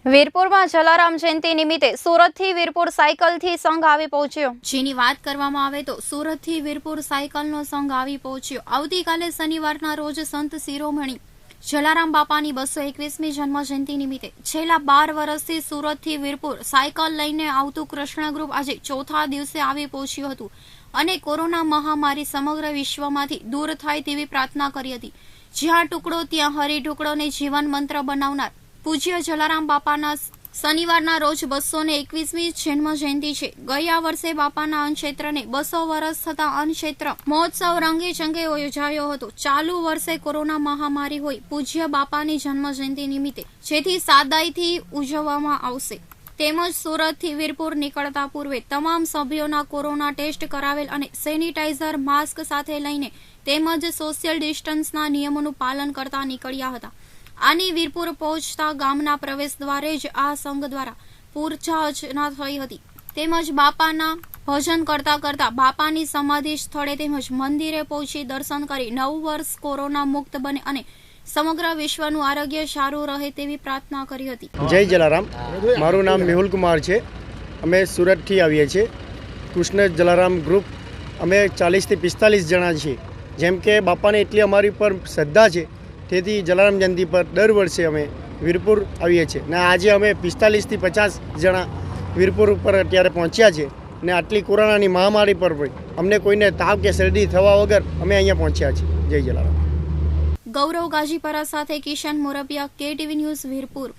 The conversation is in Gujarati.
વીરપુરમાં જલારામ જયંતિ નિમિત્તે સુરતથી વીરપુર સાયકલથી સંઘ આવી પહોંચ્યો। જેની વાત કરવામાં આવે તો સુરતથી વીરપુર સાયકલનો સંઘ આવી પહોંચ્યો। આવતીકાલે શનિવારના રોજ સંત શિરોમણી જલારામ બાપાની 221મી જન્મ જયંતિ નિમિત્તે છેલ્લા 12 વર્ષથી સુરતથી વીરપુર સાયકલ લઈને આવતું કૃષ્ણ ગ્રુપ આજે ચોથા દિવસે આવી પહોંચ્યું હતું અને કોરોના મહામારી સમગ્ર વિશ્વમાંથી દૂર થાય તેવી પ્રાર્થના કરી હતી। જ્યાં ટુકડો ત્યાં હરી ટુકડોને જીવન મંત્ર બનાવનાર પૂજ્ય જલારામ બાપાના શનિવારના રોજ 221મી જન્મ જયંતિ છે। ગયા વર્ષે બાપાના અન્નક્ષેત્રને 200 વર્ષ થતા અન્નક્ષેત્ર મહોત્સવ રંગે ચંગે યોજાયો હતો। ચાલુ વર્ષે કોરોના મહામારી હોય પૂજ્ય બાપાની જન્મ જયંતિ નિમિત્તે જેથી સાદાઈથી ઉજવવામાં આવશે તેમજ સુરતથી વીરપુર નીકળતા પૂર્વે તમામ સભ્યોના કોરોના ટેસ્ટ કરાવેલ અને સેનિટાઈઝર માસ્ક સાથે લઈને તેમજ સોશિયલ ડિસ્ટન્સના નિયમોનું પાલન કરતા નીકળ્યા હતા। આની વીરપુર પહોંચતા ગામના પ્રવેશ દ્વારે જ આ સંઘ દ્વારા પૂજા અર્ચના થઈ હતી તેમજ બાપાના ભજન કરતા કરતા બાપાની સમાધિ સ્થળે તેમજ મંદિરે પહોંચી દર્શન કરી નવું વર્ષ કોરોના મુક્ત બને અને સમગ્ર વિશ્વનું આરોગ્ય સારું રહે તેવી પ્રાર્થના કરી હતી। જય જલારામ। મારું નામ મેહુલ કુમાર છે। અમે સુરતથી આવીએ છીએ। કૃષ્ણ જલારામ ગ્રુપ અમે 40 થી 45 જણા છીએ। જેમ કે બાપાને એટલી અમારી પર શ્રદ્ધા છે તેથી જલારામ જયંતિ પર દર વર્ષે અમે વીરપુર આવીએ છીએ ને આજે અમે 45 થી 50 જણા વીરપુર ઉપર અત્યારે પહોંચ્યા છે ને આટલી કોરોનાની મહામારી પર પણ અમને કોઈને તાવ કે શરદી થવા વગર અમે અહીંયા પહોંચ્યા છીએ। જય જલારામ। ગૌરવ ગાજીપરા સાથે કિશન મોરબિયા, KTV ન્યૂઝ વીરપુર।